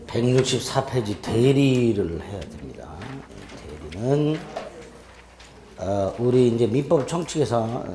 164페이지 대리를 해야 됩니다. 대리는 우리 이제 민법 총칙에서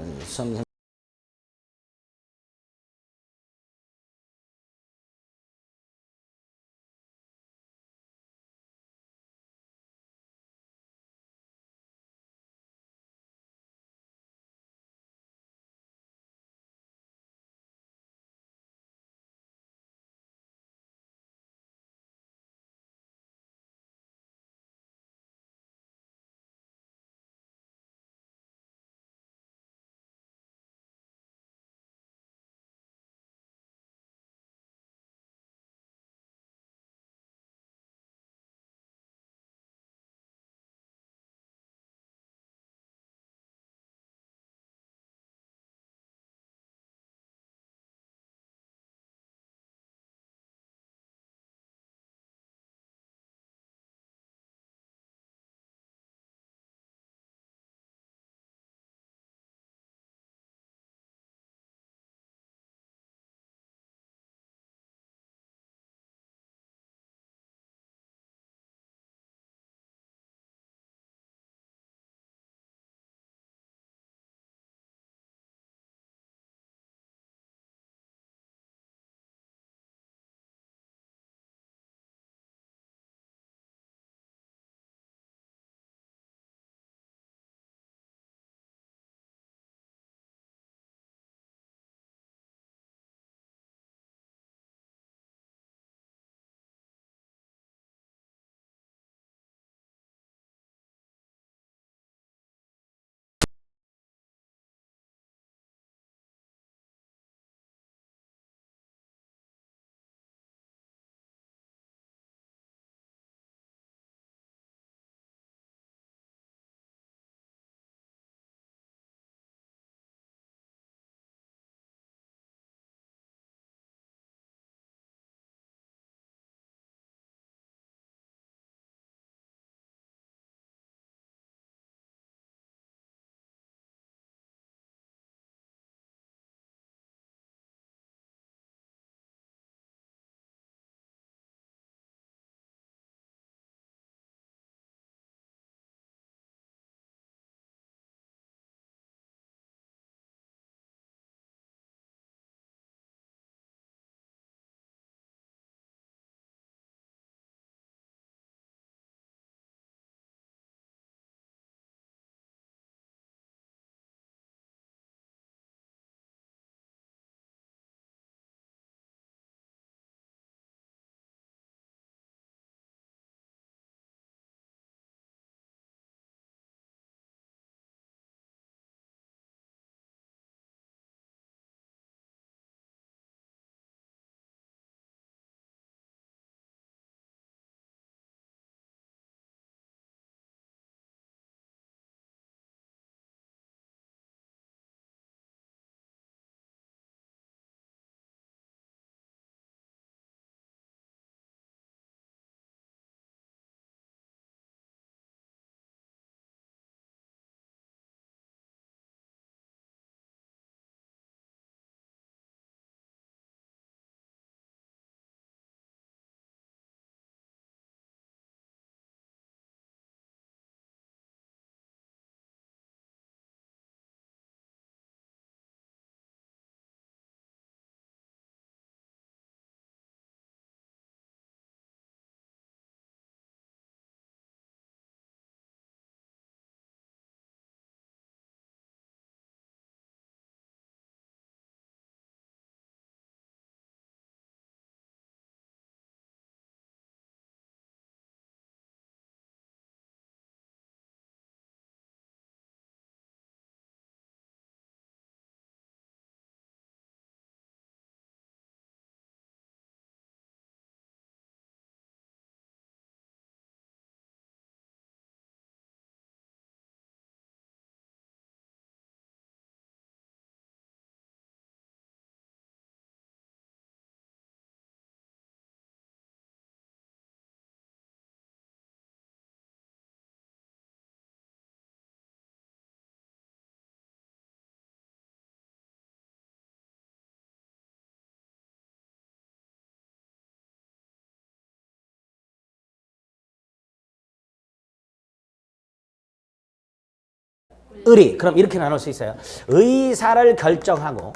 의리. 그럼 이렇게 나눌 수 있어요. 의사를 결정하고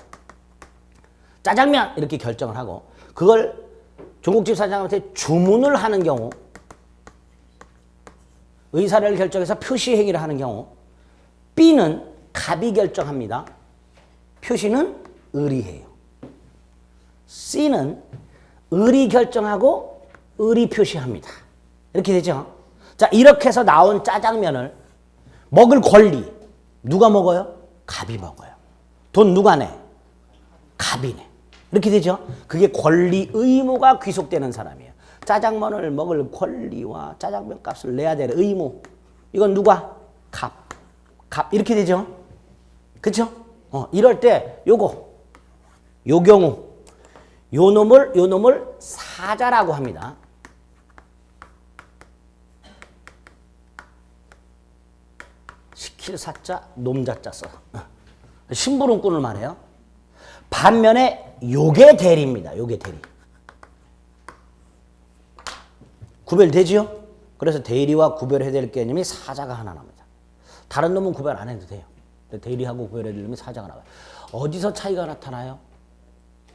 짜장면 이렇게 결정을 하고 그걸 중국집 사장한테 주문을 하는 경우, 의사를 결정해서 표시 행위를 하는 경우, B는 갑이 결정합니다. 표시는 의리해요. C는 의리 결정하고 의리 표시합니다. 이렇게 되죠. 자, 이렇게 해서 나온 짜장면을 먹을 권리 누가 먹어요? 갑이 먹어요. 돈 누가 내? 갑이 내. 이렇게 되죠. 그게 권리 의무가 귀속되는 사람이에요. 짜장면을 먹을 권리와 짜장면 값을 내야 될 의무, 이건 누가? 갑. 이렇게 되죠. 그렇죠? 이럴 때 요 경우 요 놈을 사자라고 합니다. 시킬 사자, 놈자자 써. 심부름꾼을 말해요. 반면에 요게 대리입니다. 요게 대리. 구별되지요? 그래서 대리와 구별해야 될 개념이 사자가 하나 나옵니다. 다른 놈은 구별 안 해도 돼요. 대리하고 구별해야 될 놈이 사자가 나와요. 어디서 차이가 나타나요?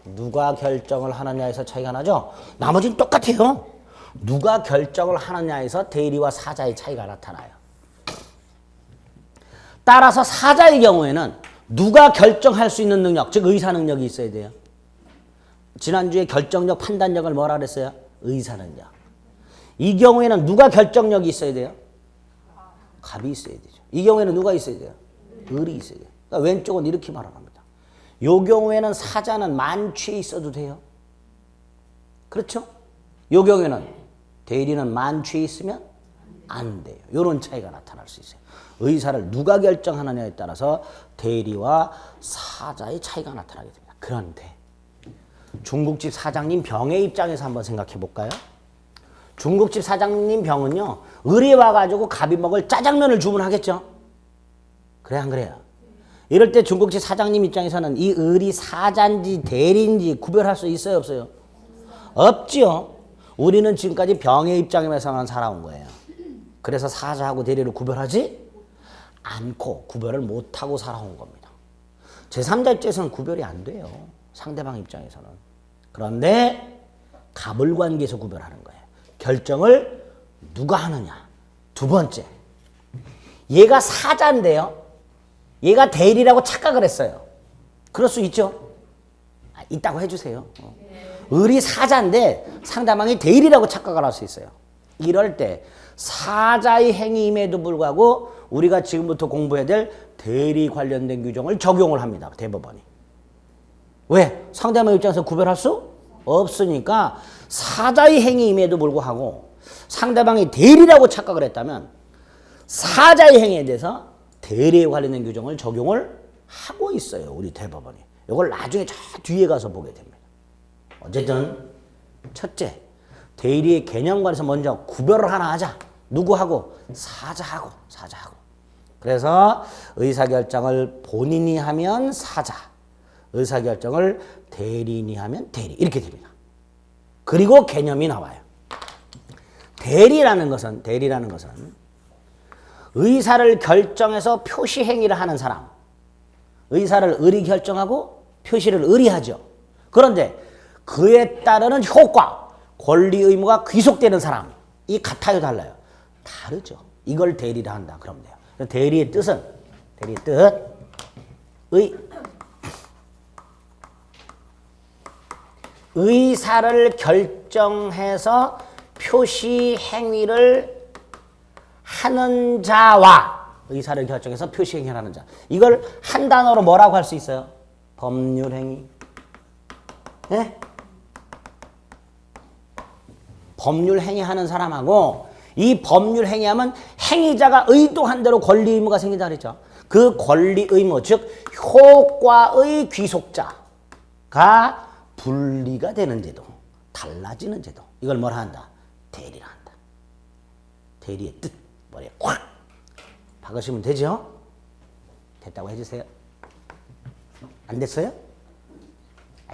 누가 결정을 하느냐에서 차이가 나죠? 나머지는 똑같아요. 누가 결정을 하느냐에서 대리와 사자의 차이가 나타나요. 따라서 사자의 경우에는 누가 결정할 수 있는 능력, 즉 의사 능력이 있어야 돼요. 지난주에 결정력, 판단력을 뭐라 그랬어요? 의사 능력. 이 경우에는 누가 결정력이 있어야 돼요? 갑이 있어야 되죠. 이 경우에는 누가 있어야 돼요? 을이 있어야 돼요. 그러니까 왼쪽은 이렇게 말합니다. 요 경우에는 사자는 만취에 있어도 돼요. 그렇죠? 요 경우에는 대리는 만취에 있으면 안 돼요. 이런 차이가 나타날 수 있어요. 의사를 누가 결정하느냐에 따라서 대리와 사자의 차이가 나타나게 됩니다. 그런데 중국집 사장님 병의 입장에서 한번 생각해 볼까요? 중국집 사장님 병은요, 을이 와가지고 갑이 먹을 짜장면을 주문하겠죠? 그래, 안 그래요? 이럴 때 중국집 사장님 입장에서는 이 을이 사자인지 대리인지 구별할 수 있어요, 없어요? 없지요. 우리는 지금까지 병의 입장에서만 살아온 거예요. 그래서 사자하고 대리를 구별하지 않고 구별을 못하고 살아온 겁니다. 제3자 입장에서는 구별이 안 돼요. 상대방 입장에서는. 그런데 갑을 관계에서 구별하는 거예요. 결정을 누가 하느냐. 두 번째, 얘가 사자인데요, 얘가 대리라고 착각을 했어요. 그럴 수 있죠? 있다고 해주세요. 을이 사자인데 상대방이 대리라고 착각을 할 수 있어요. 이럴 때 사자의 행위임에도 불구하고 우리가 지금부터 공부해야 될 대리 관련된 규정을 적용을 합니다. 대법원이. 왜? 상대방 입장에서 구별할 수 없으니까 사자의 행위임에도 불구하고 상대방이 대리라고 착각을 했다면 사자의 행위에 대해서 대리에 관련된 규정을 적용을 하고 있어요. 우리 대법원이. 이걸 나중에 저 뒤에 가서 보게 됩니다. 어쨌든 첫째, 대리의 개념관에서 먼저 구별을 하나 하자. 누구하고? 사자하고. 그래서 의사결정을 본인이 하면 사자, 의사결정을 대리인이 하면 대리, 이렇게 됩니다. 그리고 개념이 나와요. 대리라는 것은 의사를 결정해서 표시 행위를 하는 사람, 의사를 을이 결정하고 표시를 을이 하죠. 그런데 그에 따르는 효과, 권리 의무가 귀속되는 사람, 이 같아요, 달라요? 다르죠. 이걸 대리라 한다. 그러면 돼요. 대리의 뜻은, 대리의 뜻, 의사를 결정해서 표시 행위를 하는 자와 의사를 결정해서 표시 행위를 하는 자. 이걸 한 단어로 뭐라고 할 수 있어요? 법률 행위. 네? 법률 행위하는 사람하고, 이 법률 행위하면 행위자가 의도한 대로 권리 의무가 생긴다 그랬죠. 그 권리 의무, 즉 효과의 귀속자가 분리가 되는 제도, 달라지는 제도, 이걸 뭐라 한다? 대리라 한다. 대리의 뜻, 머리에 콱 박으시면 되죠? 됐다고 해주세요. 안 됐어요?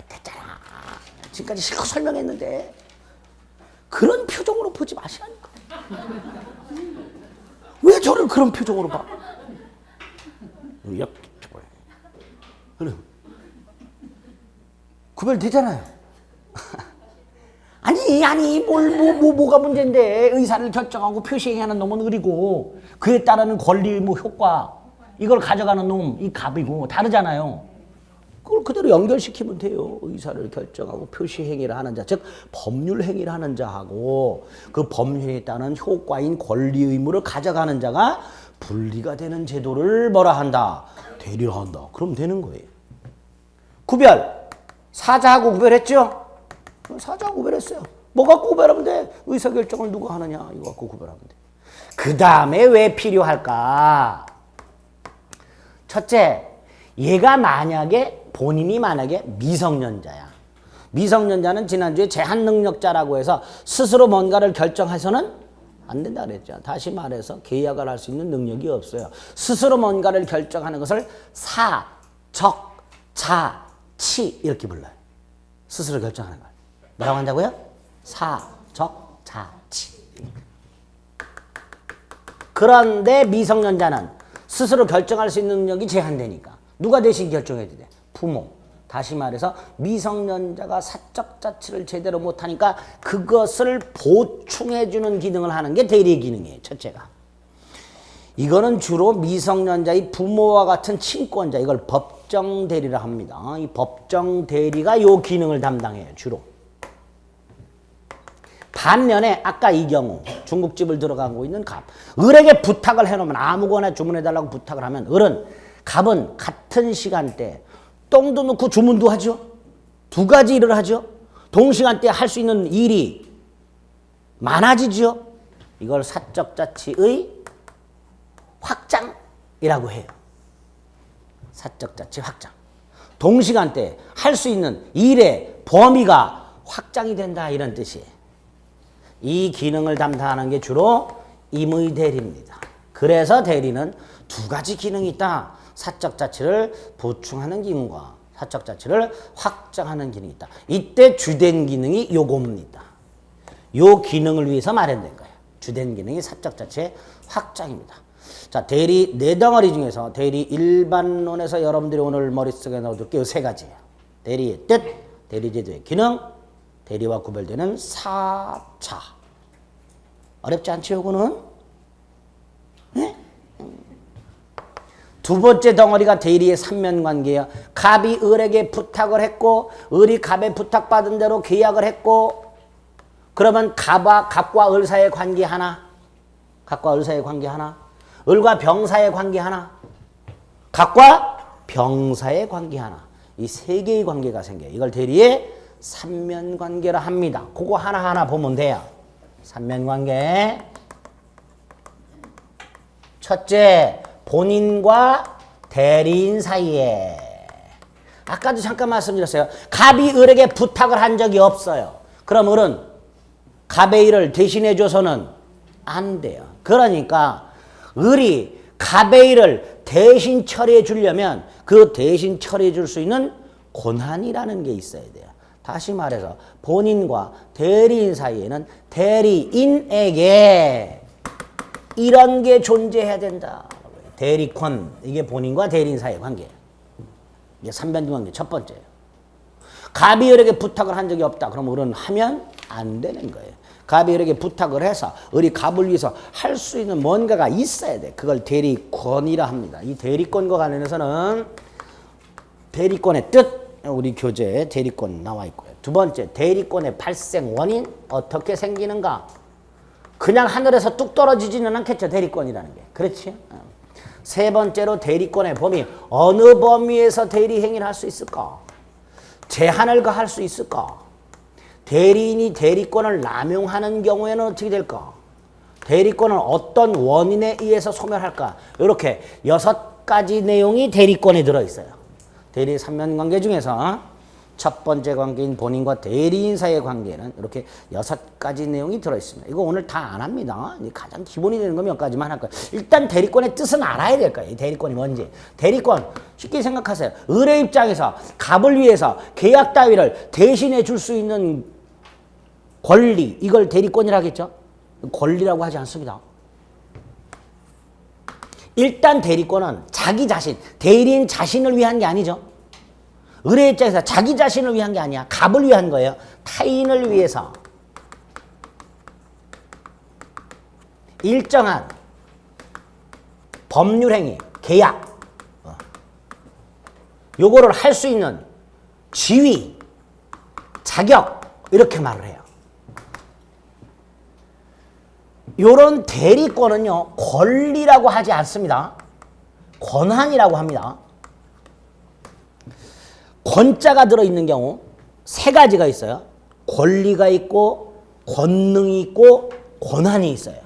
됐잖아. 지금까지 실컷 설명했는데 그런 표정으로 보지 마시라니까. 왜 저를 그런 표정으로 봐? 옆 그래 구별되잖아요. 아니 뭐가 문제인데 의사를 결정하고 표시행하는 놈은 을이고 그에 따르는 권리 뭐 효과 이걸 가져가는 놈이 갑이고 다르잖아요. 그걸 그대로 연결시키면 돼요. 의사를 결정하고 표시행위를 하는 자, 즉 법률 행위를 하는 자하고 그 법률에 따른 효과인 권리 의무를 가져가는 자가 분리가 되는 제도를 뭐라 한다? 대리를 한다. 그럼 되는 거예요. 구별. 사자하고 구별했죠? 사자하고 구별했어요. 뭐 갖고 구별하면 돼? 의사결정을 누가 하느냐 이거 갖고 구별하면 돼. 그 다음에 왜 필요할까? 첫째, 얘가 본인이 만약에 미성년자야. 미성년자는 지난주에 제한능력자라고 해서 스스로 뭔가를 결정해서는 안 된다 그랬죠. 다시 말해서 계약을 할 수 있는 능력이 없어요. 스스로 뭔가를 결정하는 것을 사, 적, 자, 치 이렇게 불러요. 스스로 결정하는 걸. 뭐라고 한다고요? 사, 적, 자, 치. 그런데 미성년자는 스스로 결정할 수 있는 능력이 제한되니까 누가 대신 결정해야 돼? 부모. 다시 말해서 미성년자가 사적 자치를 제대로 못하니까 그것을 보충해주는 기능을 하는 게 대리의 기능이에요. 첫째가. 이거는 주로 미성년자의 부모와 같은 친권자, 이걸 법정 대리라 합니다. 이 법정 대리가 이 기능을 담당해요. 주로. 반면에 아까 이 경우 중국집을 들어가고 있는 갑. 을에게 부탁을 해놓으면 아무거나 주문해달라고 부탁을 하면 을은 갑은 같은 시간대 똥도 넣고 주문도 하죠. 두 가지 일을 하죠. 동시간대에 할 수 있는 일이 많아지죠. 이걸 사적 자치의 확장이라고 해요. 사적 자치 확장. 동시간대에 할 수 있는 일의 범위가 확장이 된다 이런 뜻이에요. 이 기능을 담당하는 게 주로 임의 대리입니다. 그래서 대리는 두 가지 기능이 있다. 사적 자치를 보충하는 기능과 사적 자치를 확장하는 기능이 있다. 이때 주된 기능이 요겁니다. 요 기능을 위해서 마련된 거예요. 주된 기능이 사적 자치의 확장입니다. 자, 대리 네 덩어리 중에서 대리 일반론에서 여러분들이 오늘 머릿속에 넣어둘 게 요 세 가지예요. 대리의 뜻, 대리제도의 기능, 대리와 구별되는 사차. 어렵지 않죠, 요거는? 네? 두 번째 덩어리가 대리의 삼면관계예요. 갑이 을에게 부탁을 했고 을이 갑에 부탁받은 대로 계약을 했고 그러면 갑과 을 사이의 관계 하나, 갑과 을 사이의 관계 하나, 을과 병 사이의 관계 하나, 갑과 병 사이의 관계 하나. 이 세 개의 관계가 생겨요. 이걸 대리의 삼면관계라 합니다. 그거 하나하나 보면 돼요. 삼면관계. 첫째, 본인과 대리인 사이에. 아까도 잠깐 말씀드렸어요. 갑이 을에게 부탁을 한 적이 없어요. 그럼 을은 갑의 일을 대신해 줘서는 안 돼요. 그러니까 을이 갑의 일을 대신 처리해 주려면 그 대신 처리해 줄 수 있는 권한이라는 게 있어야 돼요. 다시 말해서 본인과 대리인 사이에는 대리인에게 이런 게 존재해야 된다. 대리권, 이게 본인과 대리인 사이의 관계예요. 이게 삼변등 관계 첫 번째예요. 갑이 을에게 부탁을 한 적이 없다. 그럼 을은 하면 안 되는 거예요. 갑이 을에게 부탁을 해서 을이 갑을 위해서 할 수 있는 뭔가가 있어야 돼. 그걸 대리권이라 합니다. 이 대리권과 관련해서는 대리권의 뜻, 우리 교재에 대리권 나와 있고요. 두 번째, 대리권의 발생 원인 어떻게 생기는가? 그냥 하늘에서 뚝 떨어지지는 않겠죠. 대리권이라는 게. 그렇지? 세 번째로 대리권의 범위. 어느 범위에서 대리 행위를 할 수 있을까? 제한을 가할 수 있을까? 대리인이 대리권을 남용하는 경우에는 어떻게 될까? 대리권은 어떤 원인에 의해서 소멸할까? 이렇게 6가지 내용이 대리권에 들어있어요. 대리 삼면관계 중에서 첫 번째 관계인 본인과 대리인 사이의 관계는 이렇게 6가지 내용이 들어있습니다. 이거 오늘 다 안 합니다. 가장 기본이 되는 거 몇 가지만 할 거예요. 일단 대리권의 뜻은 알아야 될 거예요. 대리권이 뭔지. 대리권 쉽게 생각하세요. 을의 입장에서 갑을 위해서 계약 따위를 대신해 줄 수 있는 권리, 이걸 대리권이라고 하겠죠. 권리라고 하지 않습니다. 일단 대리권은 자기 자신, 대리인 자신을 위한 게 아니죠. 을의 입장에서 자기 자신을 위한 게 아니야. 갑을 위한 거예요. 타인을 위해서 일정한 법률행위, 계약 요거를 할 수 있는 지위, 자격 이렇게 말을 해요. 요런 대리권은요. 권리라고 하지 않습니다. 권한이라고 합니다. 권자가 들어있는 경우 세 가지가 있어요. 권리가 있고 권능이 있고 권한이 있어요.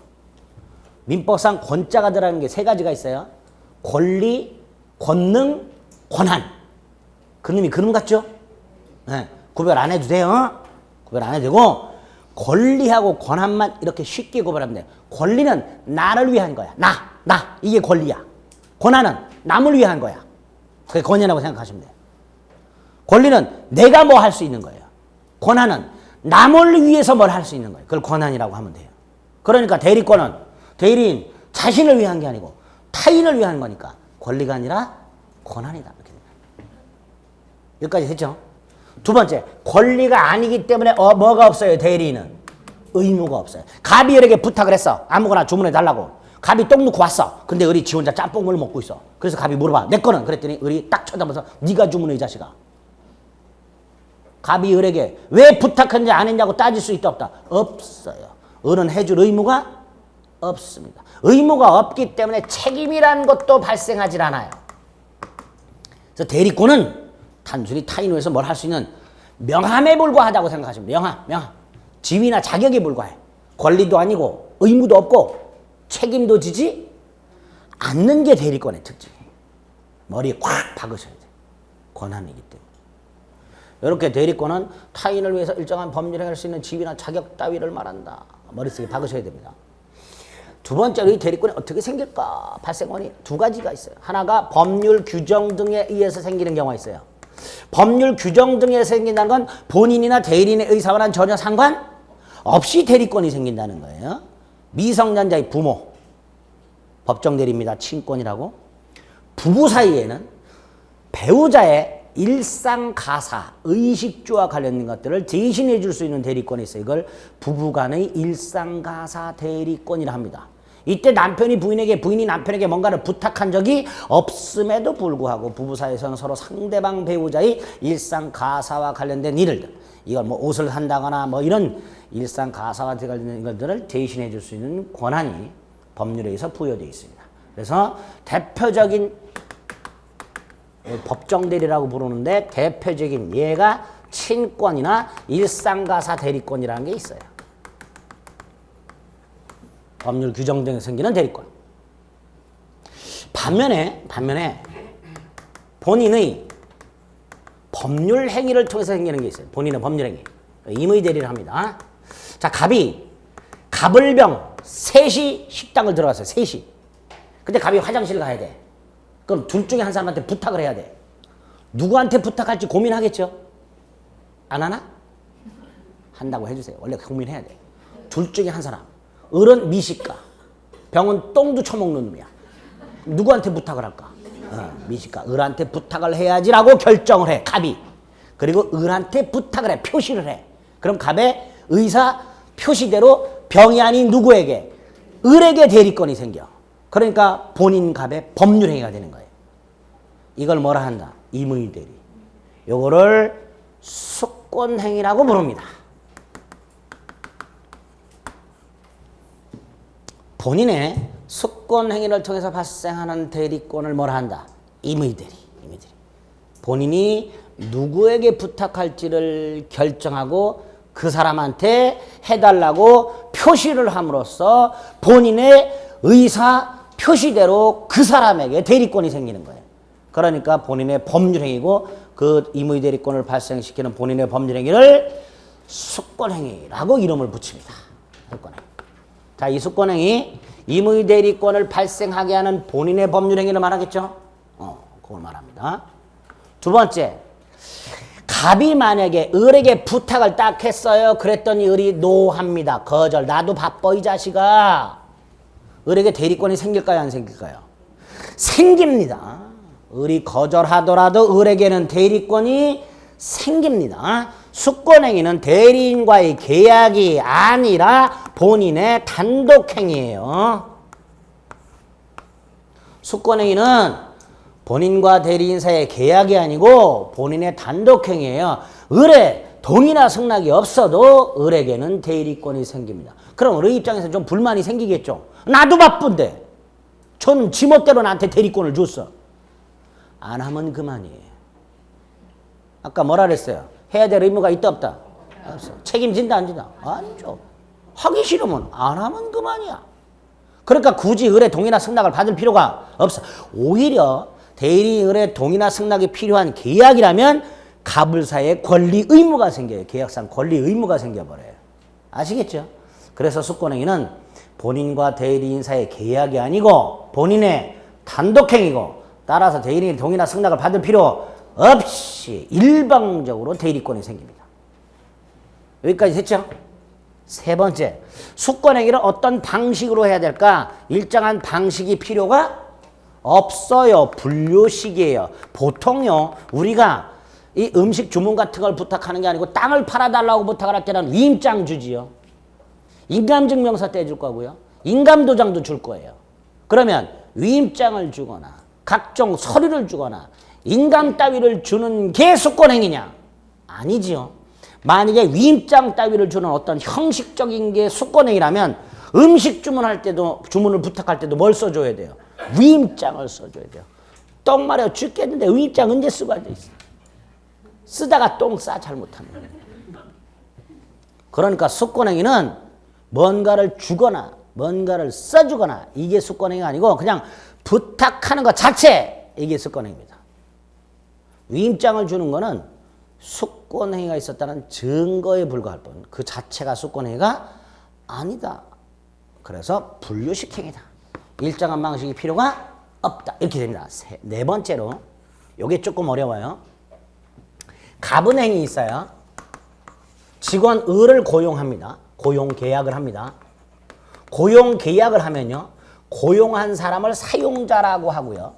민법상 권자가 들어가는 게 세 가지가 있어요. 권리, 권능, 권한. 그놈이 그놈 같죠? 네, 구별 안 해도 돼요. 구별 안 해도 되고 권리하고 권한만 이렇게 쉽게 구별하면 돼요. 권리는 나를 위한 거야. 나. 이게 권리야. 권한은 남을 위한 거야. 그게 권위라고 생각하시면 돼요. 권리는 내가 뭐 할 수 있는 거예요. 권한은 남을 위해서 뭘 할 수 있는 거예요. 그걸 권한이라고 하면 돼요. 그러니까 대리권은 대리인 자신을 위한 게 아니고 타인을 위한 거니까 권리가 아니라 권한이다. 이렇게 됩니다. 여기까지 됐죠? 두 번째, 권리가 아니기 때문에 뭐가 없어요? 대리인은 의무가 없어요. 갑이 을에게 부탁을 했어. 아무거나 주문해 달라고. 갑이 떡 넣고 왔어. 근데 을이 지 혼자 짬뽕을 먹고 있어. 그래서 갑이 물어봐. 내 거는? 그랬더니 을이 딱 쳐다보면서 네가 주문해 이 자식아. 갑이 을에게 왜 부탁했는지 안 했냐고 따질 수 있다 없다? 없어요. 을은 해줄 의무가 없습니다. 의무가 없기 때문에 책임이라는 것도 발생하질 않아요. 그래서 대리권은 단순히 타인을 위해서 뭘 할 수 있는 명함에 불과하다고 생각하시면 돼요. 명함. 지위나 자격에 불과해. 권리도 아니고 의무도 없고 책임도 지지 않는 게 대리권의 특징이에요. 머리에 콱 박으셔야 돼요. 권한이기 때문에. 이렇게 대리권은 타인을 위해서 일정한 법률을 할 수 있는 지위나 자격 따위를 말한다. 머릿속에 박으셔야 됩니다. 두 번째로 이 대리권이 어떻게 생길까? 발생원이 두 가지가 있어요. 하나가 법률 규정 등에 의해서 생기는 경우가 있어요. 법률 규정 등에 생긴다는 건 본인이나 대리인의 의사와는 전혀 상관없이 대리권이 생긴다는 거예요. 미성년자의 부모, 법정 대리입니다. 친권이라고. 부부 사이에는 배우자의 일상 가사, 의식주와 관련된 것들을 대신해 줄 수 있는 대리권이 있어요. 이걸 부부간의 일상 가사 대리권이라 합니다. 이때 남편이 부인에게, 부인이 남편에게 뭔가를 부탁한 적이 없음에도 불구하고 부부 사이에서는 서로 상대방 배우자의 일상 가사와 관련된 일들, 이걸 뭐 옷을 산다거나 뭐 이런 일상 가사와 관련된 것들을 대신해 줄 수 있는 권한이 법률에 의해서 부여되어 있습니다. 그래서 대표적인 법정 대리라고 부르는데 대표적인 예가 친권이나 일상가사 대리권이라는 게 있어요. 법률 규정 등에 생기는 대리권. 반면에 본인의 법률 행위를 통해서 생기는 게 있어요. 본인의 법률 행위. 임의 대리를 합니다. 자, 갑을병 셋이 식당을 들어갔어요. 셋이. 근데 갑이 화장실 가야 돼. 그럼 둘 중에 한 사람한테 부탁을 해야 돼. 누구한테 부탁할지 고민하겠죠? 안 하나? 한다고 해주세요. 원래 고민해야 돼. 둘 중에 한 사람. 을은 미식가. 병은 똥도 처먹는 놈이야. 누구한테 부탁을 할까? 미식가. 을한테 부탁을 해야지라고 결정을 해. 갑이. 그리고 을한테 부탁을 해. 표시를 해. 그럼 갑의 의사 표시대로 병이 아닌 누구에게? 을에게 대리권이 생겨. 그러니까 본인 갑의 법률행위가 되는 거예요. 이걸 뭐라 한다? 임의대리. 요거를 수권행위라고 부릅니다. 본인의 수권행위를 통해서 발생하는 대리권을 뭐라 한다? 임의대리. 본인이 누구에게 부탁할지를 결정하고 그 사람한테 해달라고 표시를 함으로써 본인의 의사 표시대로 그 사람에게 대리권이 생기는 거예요. 그러니까 본인의 법률행위고 그 임의대리권을 발생시키는 본인의 법률행위를 수권행위라고 이름을 붙입니다. 수권행위. 자, 이 수권행위, 임의대리권을 발생하게 하는 본인의 법률행위를 말하겠죠? 그걸 말합니다. 두 번째, 갑이 만약에 을에게 부탁을 딱 했어요. 그랬더니 을이 노합니다. 거절. 나도 바빠 이 자식아. 을에게 대리권이 생길까요? 안 생길까요? 생깁니다. 을이 거절하더라도 을에게는 대리권이 생깁니다. 수권행위는 대리인과의 계약이 아니라 본인의 단독행위예요. 수권행위는 본인과 대리인 사이의 계약이 아니고 본인의 단독행위예요. 을에 동의나 승낙이 없어도 을에게는 대리권이 생깁니다. 그럼 을 입장에서 좀 불만이 생기겠죠. 나도 바쁜데 저는 지멋대로 나한테 대리권을 줬어. 안 하면 그만이에요. 아까 뭐라 그랬어요? 해야 될 의무가 있다 없다? 없어. 책임진다 안 진다? 아니죠. 하기 싫으면 안 하면 그만이야. 그러니까 굳이 을의 동의나 승낙을 받을 필요가 없어. 오히려 대리 을의 동의나 승낙이 필요한 계약이라면 갑을 사이에 권리 의무가 생겨요. 계약상 권리 의무가 생겨버려요. 아시겠죠? 그래서 수권행위는 본인과 대리인 사이의 계약이 아니고 본인의 단독행위고 따라서 대리인의 동의나 승낙을 받을 필요 없이 일방적으로 대리권이 생깁니다. 여기까지 됐죠? 세 번째, 수권행위를 어떤 방식으로 해야 될까? 일정한 방식이 필요가 없어요. 분료식이에요. 보통요, 우리가 이 음식 주문 같은 걸 부탁하는 게 아니고 땅을 팔아달라고 부탁을 할 때는 위임장 주지요. 인감증명서 떼줄 거고요. 인감도장도 줄 거예요. 그러면 위임장을 주거나 각종 서류를 주거나 인감 따위를 주는 게 수권행위냐? 아니지요. 만약에 위임장 따위를 주는 어떤 형식적인 게 수권행위라면 음식 주문할 때도 주문을 부탁할 때도 뭘 써줘야 돼요? 위임장을 써줘야 돼요. 똥 마려 죽겠는데 위임장 언제 쓰고 앉아있어? 쓰다가 똥 싸 잘못하면. 그러니까 수권행위는 뭔가를 주거나 뭔가를 써주거나 이게 수권행위가 아니고 그냥 부탁하는 것 자체 이게 수권행위입니다. 위임장을 주는 거는 수권행위가 있었다는 증거에 불과할 뿐 그 자체가 수권행위가 아니다. 그래서 분류식행위다. 일정한 방식이 필요가 없다. 이렇게 됩니다. 네 번째로 이게 조금 어려워요. 가분행위 있어요. 직원 을을 고용합니다. 고용계약을 합니다. 고용계약을 하면요. 고용한 사람을 사용자라고 하고요.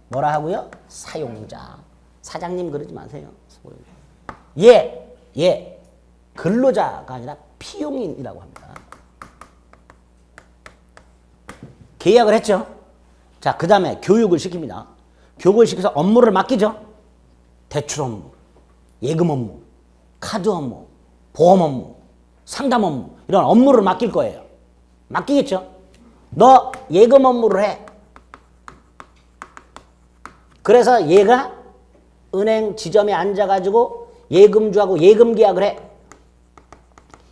뭐라 하고요? 사용자. 사장님 그러지 마세요. 근로자가 아니라 피용인이라고 합니다. 계약을 했죠. 자, 그 다음에 교육을 시킵니다. 교육을 시켜서 업무를 맡기죠. 대출 업무, 예금 업무, 카드 업무, 보험 업무, 상담 업무 이런 업무를 맡길 거예요. 맡기겠죠. 너 예금 업무를 해. 그래서 얘가 은행 지점에 앉아가지고 예금주하고 예금 계약을 해.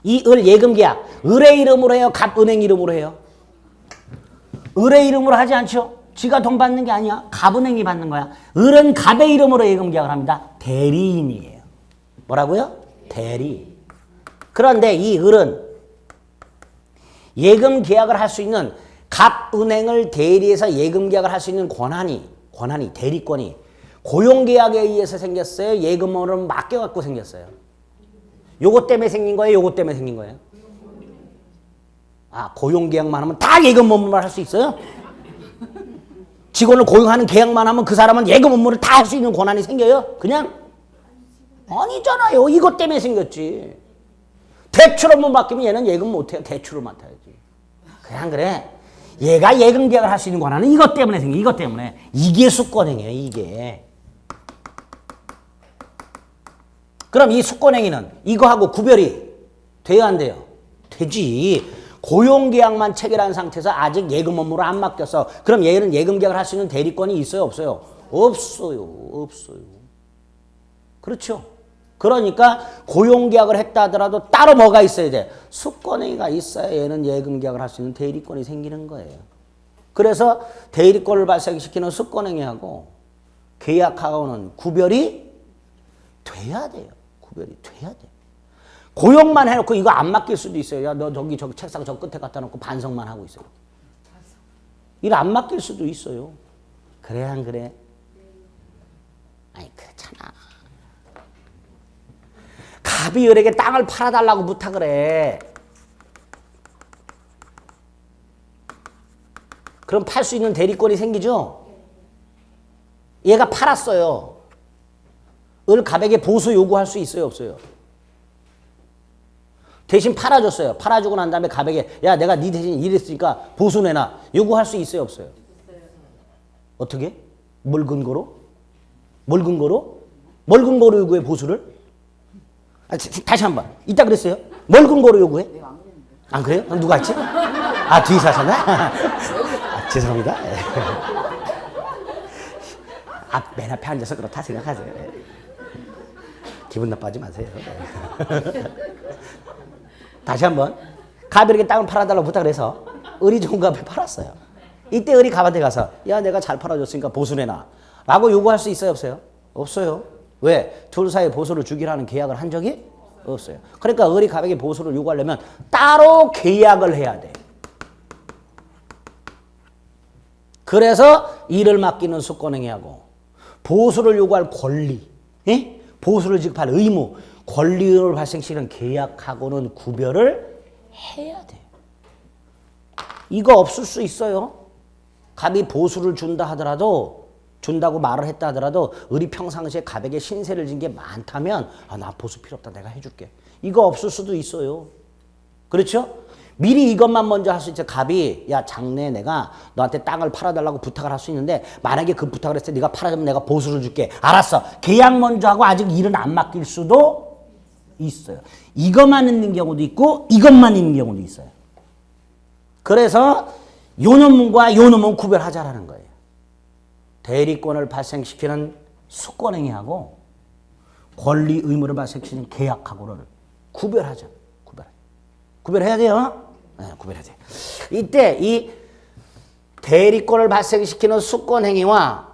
이 을 예금 계약 을의 이름으로 해요? 갑은행 이름으로 해요? 을의 이름으로 하지 않죠? 지가 돈 받는 게 아니야. 갑은행이 받는 거야. 을은 갑의 이름으로 예금 계약을 합니다. 대리인이에요. 뭐라고요? 대리. 그런데 이 을은 예금 계약을 할 수 있는 갑은행을 대리해서 예금 계약을 할 수 있는 권한이 대리권이 고용계약에 의해서 생겼어요? 예금업을 맡겨갖고 생겼어요? 요것 때문에 생긴 거예요? 요것 때문에 생긴 거예요? 아, 고용계약만 하면 다 예금 업무를 할 수 있어요? 직원을 고용하는 계약만 하면 그 사람은 예금 업무를 다 할 수 있는 권한이 생겨요? 그냥? 아니잖아요. 이것 때문에 생겼지. 대출 업무 맡기면 얘는 예금 못해요. 대출을 맡아야지. 그냥 그래. 얘가 예금 계약을 할 수 있는 권한은 이것 때문에 생겨. 이것 때문에. 이게 수권행위예요. 이게. 그럼 이 수권행위는 이거하고 구별이 돼야 안 돼요? 되지. 고용계약만 체결한 상태에서 아직 예금 업무를 안 맡겼어. 그럼 얘는 예금 계약을 할 수 있는 대리권이 있어요? 없어요? 없어요. 그렇죠? 그러니까 고용계약을 했다 하더라도 따로 뭐가 있어야 돼? 수권행위가 있어야 얘는 예금 계약을 할 수 있는 대리권이 생기는 거예요. 그래서 대리권을 발생시키는 수권행위하고 계약하고는 구별이 돼야 돼요. 구별이 돼야 돼. 고용만 해놓고 이거 안 맡길 수도 있어요. 야, 너 저기 책상 저 끝에 갖다 놓고 반성만 하고 있어요. 일 안 맡길 수도 있어요. 그래 안 그래? 아니 그렇잖아. 갑이 을에게 땅을 팔아달라고 부탁을 해. 그럼 팔 수 있는 대리권이 생기죠? 얘가 팔았어요. 을 갑에게 보수 요구할 수 있어요, 없어요? 대신 팔아줬어요. 팔아주고 난 다음에 갑에게 야 내가 네 대신 일했으니까 보수 내놔. 요구할 수 있어요, 없어요? 어떻게? 뭘 근거로? 뭘 근거로? 뭘 근거로 요구해 보수를? 다시 한번. 이따 그랬어요? 뭘 근거로 요구해? 안 그래요? 누가 했지? 아 뒤에서 하셨나? 아, 죄송합니다. 맨 앞에 앉아서 그렇다 생각하세요. 기분 나빠하지 마세요. 다시 한번. 갑에게 땅을 팔아달라고 부탁을 해서 을이 좋은 갑에 팔았어요. 이때 을이 갑한테 가서 야 내가 잘 팔아줬으니까 보수 내놔 라고 요구할 수 있어요, 없어요? 없어요. 왜? 둘 사이에 보수를 주기라는 계약을 한 적이 없어요. 그러니까 을이 갑에게 보수를 요구하려면 따로 계약을 해야 돼. 그래서 일을 맡기는 수권행위하고 보수를 요구할 권리, 예? 보수를 지급할 의무, 권리를 발생시키는 계약하고는 구별을 해야 돼요. 이거 없을 수 있어요. 갑이 보수를 준다 하더라도, 준다고 말을 했다 하더라도 을이 평상시에 갑에게 신세를 진 게 많다면 나 보수 필요 없다 내가 해줄게. 이거 없을 수도 있어요. 그렇죠? 미리 이것만 먼저 할 수 있죠. 갑이 야 장래 내가 너한테 땅을 팔아달라고 부탁을 할 수 있는데 만약에 그 부탁을 했을 때 네가 팔아주면 내가 보수를 줄게. 알았어. 계약 먼저 하고 아직 일은 안 맡길 수도 있어요. 이것만 있는 경우도 있고 이것만 있는 경우도 있어요. 그래서 요 놈과 요 놈은 구별하자라는 거예요. 대리권을 발생시키는 수권행위하고 권리 의무를 발생시키는 계약하고를 구별하자. 구별해야 돼요. 네, 구별해야 돼요. 이때 이 대리권을 발생시키는 수권행위와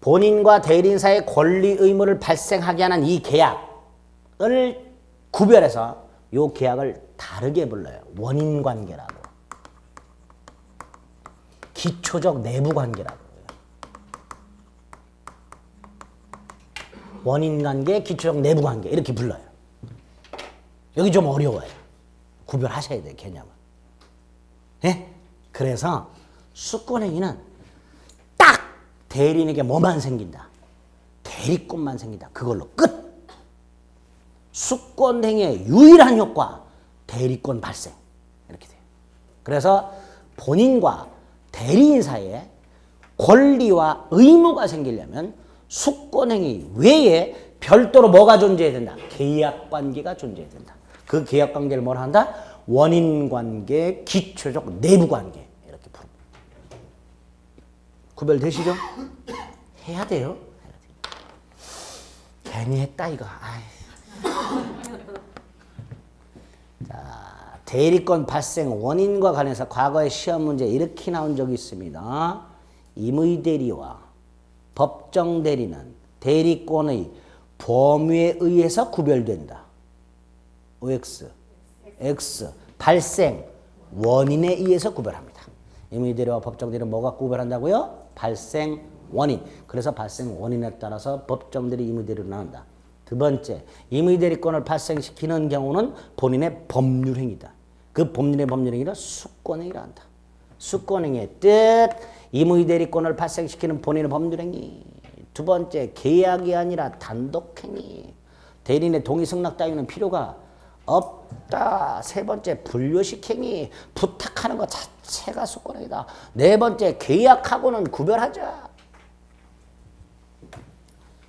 본인과 대리인 사이의 권리 의무를 발생하게 하는 이 계약을 구별해서 이 계약을 다르게 불러요. 원인관계라고. 기초적 내부관계라고 해요. 원인관계, 기초적 내부관계 이렇게 불러요. 여기 좀 어려워요. 구별하셔야 돼요, 개념을. 예? 그래서 수권행위는 딱 대리인에게 뭐만 생긴다? 대리권만 생긴다. 그걸로 끝! 수권행위의 유일한 효과, 대리권 발생. 이렇게 돼요. 그래서 본인과 대리인 사이에 권리와 의무가 생기려면 수권행위 외에 별도로 뭐가 존재해야 된다? 계약관계가 존재해야 된다. 그 계약관계를 뭐라 한다? 원인관계, 기초적 내부관계 이렇게 부릅니다. 구별되시죠? 해야 돼요. 괜히 했다 이거. 자, 대리권 발생 원인과 관련해서 과거의 시험 문제 이렇게 나온 적이 있습니다. 임의대리와 법정대리는 대리권의 범위에 의해서 구별된다. OX, X, 발생, 원인에 의해서 구별합니다. 임의대리와 법정대리는 뭐가 구별한다고요? 발생, 원인. 그래서 발생 원인에 따라서 법정대리, 임의대리로 나온다. 두 번째, 임의대리권을 발생시키는 경우는 본인의 법률행위다. 그 법률행위를 수권행위라 한다. 수권행위의 뜻, 임의대리권을 발생시키는 본인의 법률행위. 두 번째, 계약이 아니라 단독행위. 대리인의 동의 승낙 따위는 필요가 없다. 세 번째, 분류식행위. 부탁하는 것 자체가 수권행위다. 네 번째, 계약하고는 구별하자.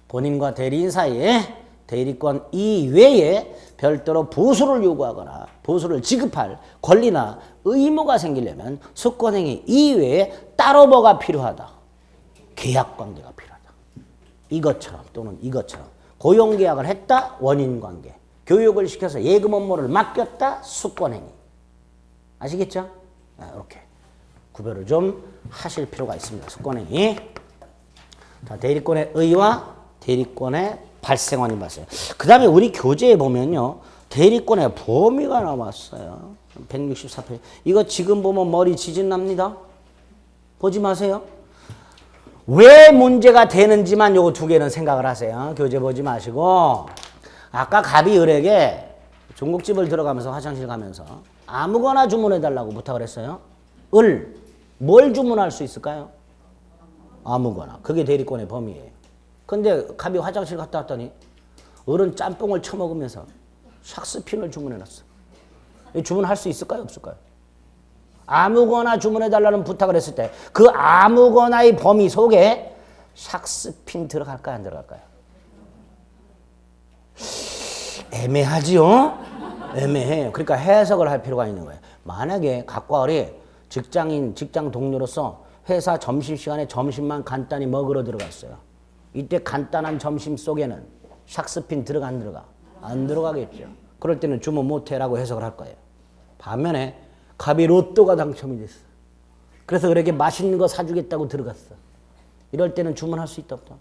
본인과 대리인 사이에 대리권 이외에 별도로 보수를 요구하거나 보수를 지급할 권리나 의무가 생기려면 수권행위 이외에 따로 뭐가 필요하다? 계약관계가 필요하다. 이것처럼 또는 이것처럼 고용계약을 했다? 원인관계. 교육을 시켜서 예금 업무를 맡겼다? 수권행위. 아시겠죠? 이렇게 구별을 좀 하실 필요가 있습니다. 수권행위. 자, 대리권의 의의와 대리권의 발생원인 발생. 그 다음에 우리 교재에 보면요. 대리권의 범위가 나왔어요. 164페이지. 이거 지금 보면 머리 지진 납니다. 보지 마세요. 왜 문제가 되는지만 요거 두 개는 생각을 하세요. 교재 보지 마시고. 아까 갑이 을에게 중국집을 들어가면서 화장실 가면서 아무거나 주문해달라고 부탁을 했어요. 을, 뭘 주문할 수 있을까요? 아무거나. 그게 대리권의 범위예요. 근데 갑이 화장실 갔다 왔더니 어른 짬뽕을 처먹으면서 샥스핀을 주문해놨어. 주문할 수 있을까요? 없을까요? 아무거나 주문해달라는 부탁을 했을 때 그 아무거나의 범위 속에 샥스핀 들어갈까요? 안 들어갈까요? 애매하지요? 애매해요. 그러니까 해석을 할 필요가 있는 거예요. 만약에 각과 어리 직장인, 직장 동료로서 회사 점심시간에 점심만 간단히 먹으러 들어갔어요. 이때 간단한 점심 속에는 샥스핀 들어가 안 들어가? 안 들어가겠죠. 그럴 때는 주문 못해라고 해석을 할 거예요. 반면에 갑이 로또가 당첨이 됐어. 그래서 그렇게 맛있는 거 사주겠다고 들어갔어. 이럴 때는 주문할 수 있다 없다?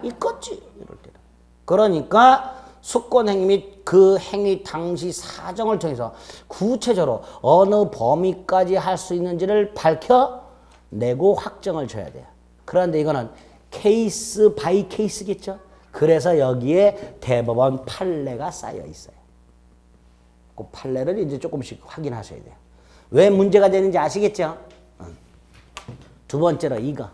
있겠지. 이럴 때는. 그러니까 수권행위 및 그 행위 당시 사정을 통해서 구체적으로 어느 범위까지 할 수 있는지를 밝혀내고 확정을 줘야 돼요. 그런데 이거는 케이스 바이 케이스겠죠. 그래서 여기에 대법원 판례가 쌓여 있어요. 그 판례를 이제 조금씩 확인하셔야 돼요. 왜 문제가 되는지 아시겠죠? 두 번째로 이거.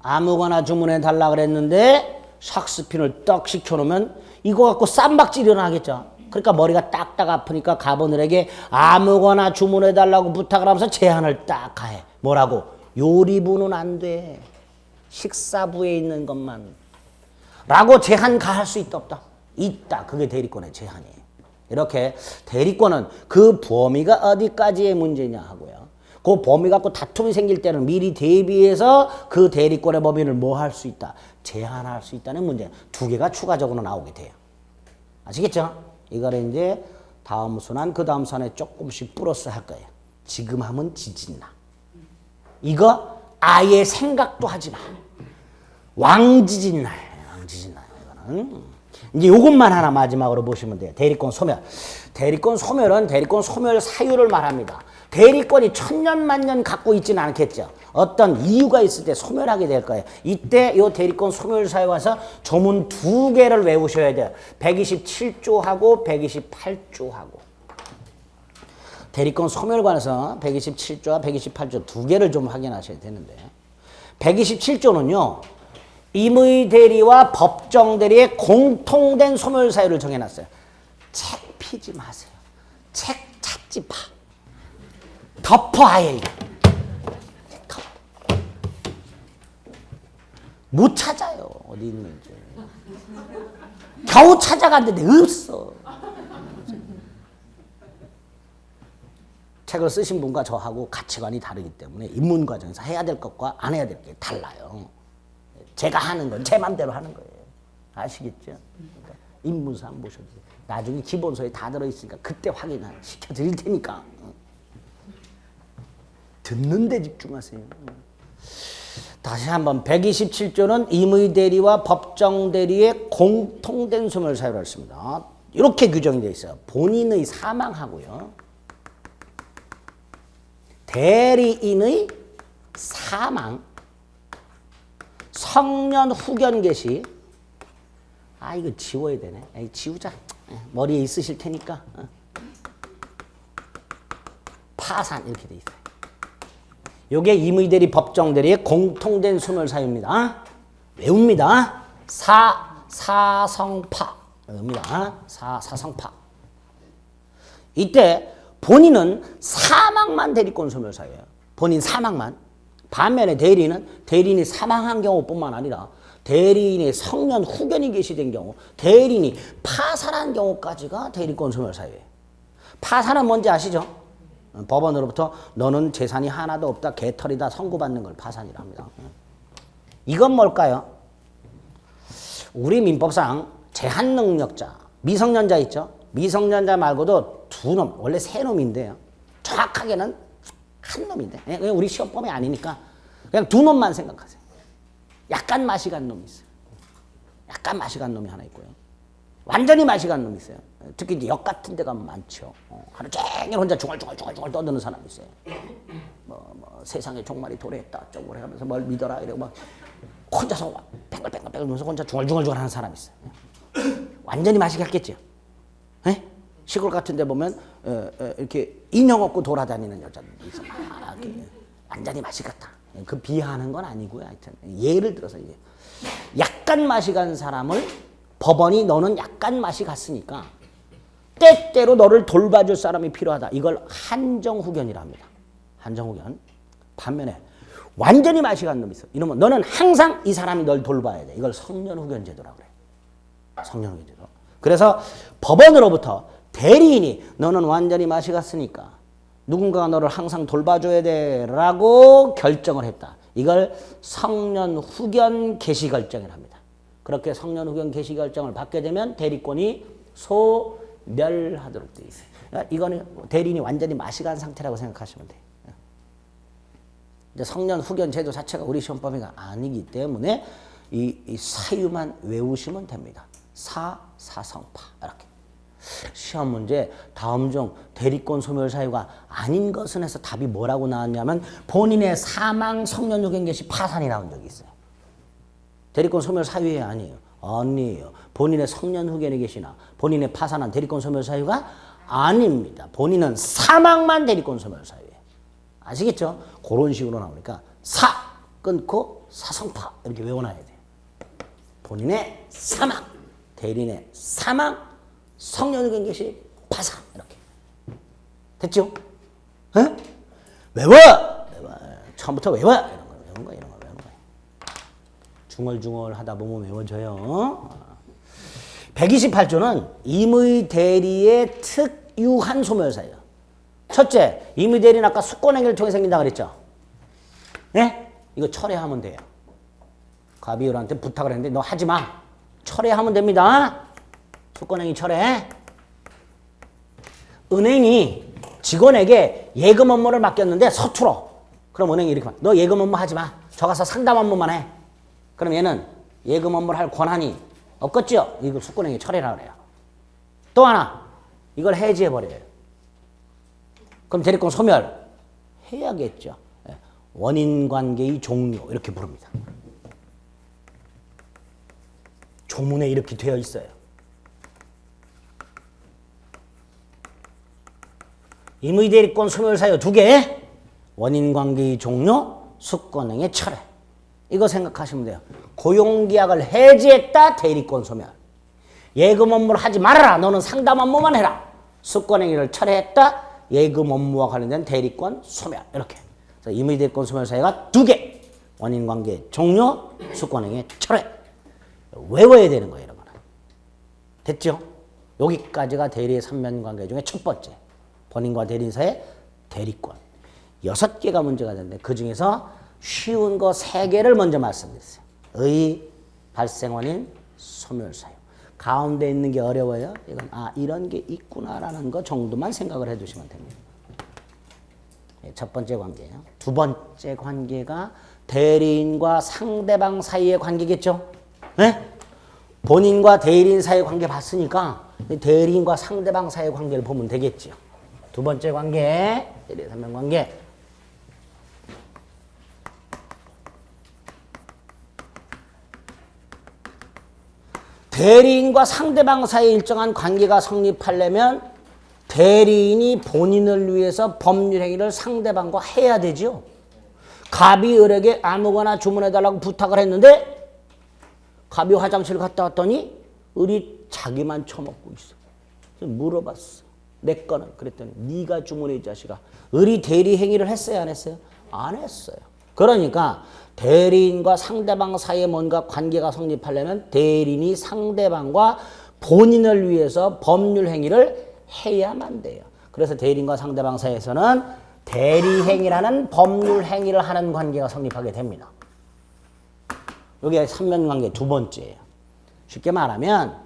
아무거나 주문해 달라 그랬는데 샥스핀을 떡 시켜놓으면 이거 갖고 쌈박질 일어나겠죠. 그러니까 머리가 딱딱 아프니까 가보늘에게 아무거나 주문해 달라고 부탁을 하면서 제한을 딱 가해. 뭐라고? 요리부는 안 돼. 식사부에 있는 것만. 라고 제한 가할 수 있다 없다? 있다. 그게 대리권의 제한이에요. 이렇게 대리권은 그 범위가 어디까지의 문제냐 하고요. 그 범위 갖고 다툼이 생길 때는 미리 대비해서 그 대리권의 범위를 뭐 할 수 있다? 제한할 수 있다는 문제. 두 개가 추가적으로 나오게 돼요. 아시겠죠? 이거를 이제 다음 순환, 그 다음 순환에 조금씩 플러스 할 거예요. 지금 하면 지진나. 이거 아예 생각도 하지 마. 왕지진날. 왕지진날. 이거는. 이제 요것만 하나 마지막으로 보시면 돼요. 대리권 소멸. 대리권 소멸은 대리권 소멸 사유를 말합니다. 대리권이 천년만년 갖고 있지는 않겠죠. 어떤 이유가 있을 때 소멸하게 될 거예요. 이때 이 대리권 소멸 사유 와서 조문 두 개를 외우셔야 돼요. 127조하고 128조하고. 대리권 소멸 관해서 127조와 128조 두 개를 좀 확인하셔야 되는데 127조는요. 임의 대리와 법정 대리의 공통된 소멸 사유를 정해놨어요. 책 피지 마세요. 책 찾지 마. 덮어 아예. 못 찾아요. 어디 있는지. 겨우 찾아갔는데 없어. 책을 쓰신 분과 저하고 가치관이 다르기 때문에 입문 과정에서 해야 될 것과 안 해야 될 게 달라요. 제가 하는 건 제 맘대로 하는 거예요. 아시겠죠? 그러니까 입문서 보셔도 돼요. 나중에 기본서에 다 들어있으니까 그때 확인 시켜드릴 테니까. 듣는 데 집중하세요. 다시 한번 127조는 임의 대리와 법정 대리의 공통된 소멸 사유를 했습니다. 이렇게 규정이 되어 있어요. 본인의 사망하고요. 대리인의 사망, 성년 후견 개시. 아 이거 지워야 되네. 에이, 지우자. 머리에 있으실 테니까. 파산 이렇게 돼 있어요. 요게 임의 대리 법정 대리의 공통된 소멸 사유입니다. 외웁니다. 사성파. 외웁니다. 사성파. 이때 본인은 사망만 대리권 소멸 사유예요. 본인 사망만. 반면에 대리인이 사망한 경우뿐만 아니라 대리인의 성년 후견이 개시된 경우, 대리인이 파산한 경우까지가 대리권 소멸 사유예요. 파산은 뭔지 아시죠? 법원으로부터 너는 재산이 하나도 없다, 개털이다 선고받는 걸 파산이라 합니다. 이건 뭘까요? 우리 민법상 제한능력자, 미성년자 있죠? 미성년자 말고도 두 놈, 원래 세 놈인데요. 정확하게는 한 놈인데. 우리 시험범위 아니니까 그냥 두 놈만 생각하세요. 약간 맛이 간 놈이 있어요. 약간 맛이 간 놈이 하나 있고요. 완전히 맛이 간 놈이 있어요. 특히 이제 역 같은 데 가면 많죠. 하루 종일 혼자 중얼중얼 떠드는 사람이 있어요. 세상에 종말이 도래했다. 어쩌고 하면서 뭘 믿어라. 이러고 막 혼자서 뱅글뱅글 하면서 혼자 중얼중얼 하는 사람이 있어요. 완전히 맛이 갔겠죠. 에? 시골 같은 데 보면 이렇게 인형 업고 돌아다니는 여자들이 있어. 완전히 맛이 같다. 그 비하하는 건 아니고요. 하여튼 예를 들어서 이제 약간 맛이 간 사람을 법원이 너는 약간 맛이 갔으니까 때때로 너를 돌봐줄 사람이 필요하다. 이걸 한정후견이라 합니다. 한정후견. 반면에 완전히 맛이 간 놈이 있어. 이러면 너는 항상 이 사람이 널 돌봐야 돼. 이걸 성년후견제도라고 그래. 성년후견제도. 그래서 법원으로부터 대리인이 너는 완전히 맛이 갔으니까 누군가가 너를 항상 돌봐줘야 돼 라고 결정을 했다. 이걸 성년후견 개시결정이라 합니다. 그렇게 성년후견 개시결정을 받게 되면 대리권이 소멸하도록 되어 있어요. 그러니까 이거는 대리인이 완전히 맛이 간 상태라고 생각하시면 돼요. 이제 성년후견 제도 자체가 우리 시험법이 아니기 때문에 이 사유만 외우시면 됩니다. 사성파 이렇게. 시험 문제 다음 중 대리권 소멸 사유가 아닌 것은 해서 답이 뭐라고 나왔냐면 본인의 사망 성년후견 개시 파산이 나온 적이 있어요. 대리권 소멸 사유에 아니에요. 아니에요. 본인의 성년후견에 계시나 본인의 파산한 대리권 소멸 사유가 아닙니다. 본인은 사망만 대리권 소멸 사유예요. 아시겠죠? 그런 식으로 나오니까 사 끊고 사성파 이렇게 외워놔야 돼요. 본인의 사망, 대리인의 사망, 성년후견 개시 파산 이렇게 됐죠? 에? 외워! 처음부터 외워! 이런 거 외우는 거예요. 중얼중얼 하다 보면 외워져요. 128조는 임의 대리의 특유한 소멸사예요. 첫째, 임의 대리는 아까 수권행위를 통해 생긴다 그랬죠? 네? 이거 철회하면 돼요. 가비율한테 부탁을 했는데 너 하지 마. 철회하면 됩니다. 수권행위 철회. 은행이 직원에게 예금 업무를 맡겼는데 서툴어. 그럼 은행이 이렇게 말. 너 예금 업무 하지 마. 저 가서 상담 업무만 해. 그럼 얘는 예금 업무를 할 권한이 없겠죠? 이걸 수권행위 철회라고 그래요. 또 하나. 이걸 해지해버려요. 그럼 대리권 소멸 해야겠죠. 원인관계의 종료 이렇게 부릅니다. 조문에 이렇게 되어 있어요. 임의 대리권 소멸 사유 2개, 원인관계의 종료, 수권행위 철회. 이거 생각하시면 돼요. 고용계약을 해지했다, 대리권 소멸. 예금 업무를 하지 말아라, 너는 상담 업무만 해라. 수권행위를 철회했다, 예금 업무와 관련된 대리권 소멸. 이렇게. 그래서 임의 대리권 소멸 사유가 2개, 원인관계 종료, 수권행위 철회. 외워야 되는 거예요, 이런 거는. 됐죠? 여기까지가 대리의 삼면관계 중에 첫 번째. 본인과 대리인 사이의 대리권. 6개가 문제가 되는데 그 중에서 쉬운 거 3개를 먼저 말씀드렸어요. 의, 발생원인, 소멸사유. 가운데 있는 게 어려워요. 이건 이런 게 있구나라는 거 정도만 생각을 해두시면 됩니다. 첫 번째 관계예요. 두 번째 관계가 대리인과 상대방 사이의 관계겠죠. 네? 본인과 대리인 사이의 관계 봤으니까 대리인과 상대방 사이의 관계를 보면 되겠죠. 두 번째 관계, 대리 삼면 관계. 대리인과 상대방 사이에 일정한 관계가 성립하려면 대리인이 본인을 위해서 법률 행위를 상대방과 해야 되죠. 갑이 을에게 아무거나 주문해달라고 부탁을 했는데 갑이 화장실 갔다 왔더니 을이 자기만 처먹고 있어. 물어봤어. 내 거는. 그랬더니 네가 주문해 이 자식아. 을이 대리 행위를 했어요, 안 했어요? 안 했어요. 그러니까 대리인과 상대방 사이에 뭔가 관계가 성립하려면 대리인이 상대방과 본인을 위해서 법률 행위를 해야만 돼요. 그래서 대리인과 상대방 사이에서는 대리 행위라는 법률 행위를 하는 관계가 성립하게 됩니다. 이게 삼면관계 두 번째예요. 쉽게 말하면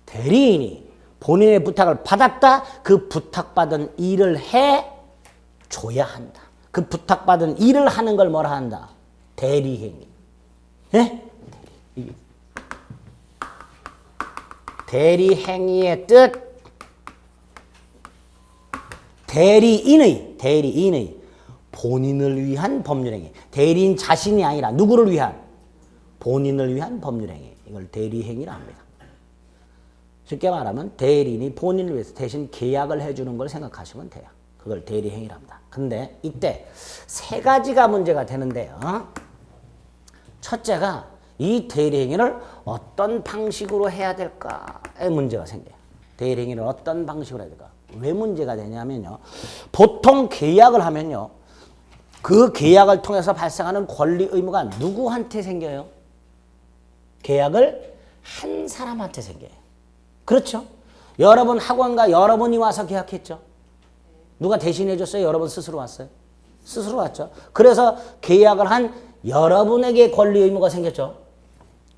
대리인이 본인의 부탁을 받았다. 그 부탁받은 일을 해줘야 한다. 그 부탁받은 일을 하는 걸 뭐라 한다? 대리행위. 예? 대리행위의 뜻. 대리인의 본인을 위한 법률행위. 대리인 자신이 아니라 누구를 위한? 본인을 위한 법률행위. 이걸 대리행위라 합니다. 쉽게 말하면 대리인이 본인을 위해서 대신 계약을 해주는 걸 생각하시면 돼요. 그걸 대리행위랍니다. 근데 이때 세 가지가 문제가 되는데요. 첫째가 이 대리행위를 어떤 방식으로 해야 될까에 문제가 생겨요. 대리행위를 어떤 방식으로 해야 될까? 왜 문제가 되냐면요. 보통 계약을 하면요. 그 계약을 통해서 발생하는 권리 의무가 누구한테 생겨요? 계약을 한 사람한테 생겨요. 그렇죠? 여러분 학원가 여러분이 와서 계약했죠? 누가 대신해 줬어요? 여러분 스스로 왔어요? 스스로 왔죠. 그래서 계약을 한 여러분에게 권리 의무가 생겼죠.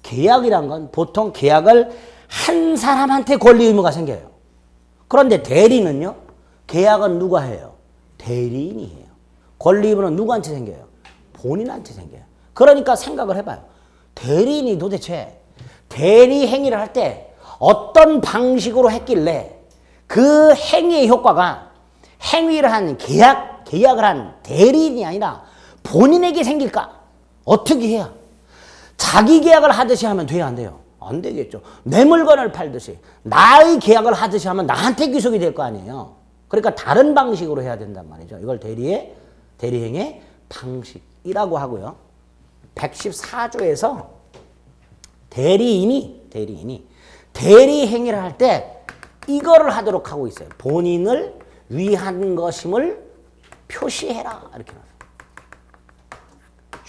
계약이란 건 보통 계약을 한 사람한테 권리 의무가 생겨요. 그런데 대리는요. 계약은 누가 해요? 대리인이 해요. 권리 의무는 누구한테 생겨요? 본인한테 생겨요. 그러니까 생각을 해봐요. 대리인이 도대체 대리 행위를 할 때 어떤 방식으로 했길래 그 행위의 효과가 행위를 한 계약을 한 대리인이 아니라 본인에게 생길까? 어떻게 해야? 자기 계약을 하듯이 하면 돼요, 안 돼요? 안 되겠죠. 내 물건을 팔듯이 나의 계약을 하듯이 하면 나한테 귀속이 될 거 아니에요. 그러니까 다른 방식으로 해야 된단 말이죠. 이걸 대리행위의 방식이라고 하고요. 114조에서 대리인이 대리행위를 할 때 이거를 하도록 하고 있어요. 본인을 위한 것임을 표시해라. 이렇게 나와요.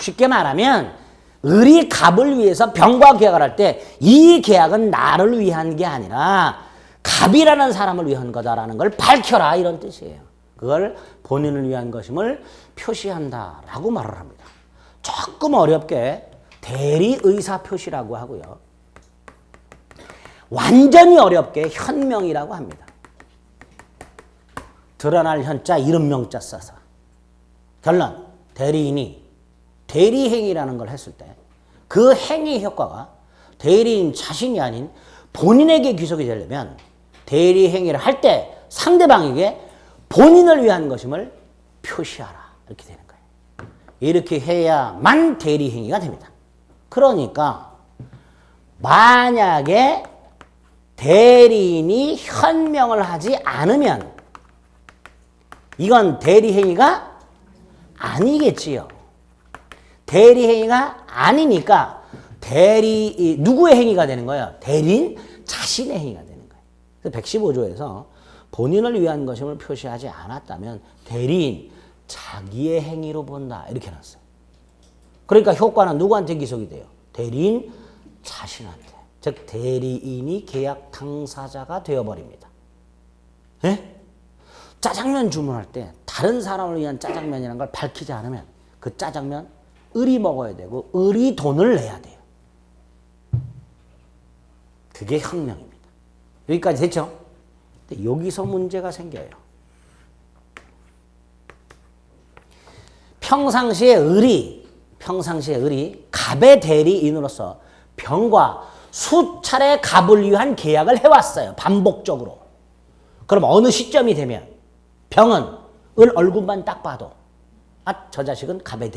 쉽게 말하면 을이 갑을 위해서 병과 계약을 할 때 이 계약은 나를 위한 게 아니라 갑이라는 사람을 위한 거다라는 걸 밝혀라 이런 뜻이에요. 그걸 본인을 위한 것임을 표시한다라고 말을 합니다. 조금 어렵게 대리의사표시라고 하고요. 완전히 어렵게 현명이라고 합니다. 드러날 현자 이름명자 써서. 결론, 대리인이 대리행위라는 걸 했을 때 그 행위 효과가 대리인 자신이 아닌 본인에게 귀속이 되려면 대리행위를 할 때 상대방에게 본인을 위한 것임을 표시하라. 이렇게 되는 거예요. 이렇게 해야만 대리행위가 됩니다. 그러니까 만약에 대리인이 현명을 하지 않으면 이건 대리행위가 아니겠지요. 대리행위가 아니니까 누구의 행위가 되는 거예요? 대리인 자신의 행위가 되는 거예요. 그래서 115조에서 본인을 위한 것임을 표시하지 않았다면 대리인 자기의 행위로 본다. 이렇게 해놨어요. 그러니까 효과는 누구한테 기속이 돼요? 대리인 자신한테. 즉 대리인이 계약 당사자가 되어버립니다. 예? 짜장면 주문할 때 다른 사람을 위한 짜장면이라는 걸 밝히지 않으면 그 짜장면 을이 먹어야 되고 을이 돈을 내야 돼요. 그게 혁명입니다. 여기까지 됐죠? 근데 여기서 문제가 생겨요. 평상시에 을이 갑의 대리인으로서 병과 수차례 갑을 위한 계약을 해왔어요. 반복적으로. 그럼 어느 시점이 되면 병은 을 얼굴만 딱 봐도 저 자식은 갑의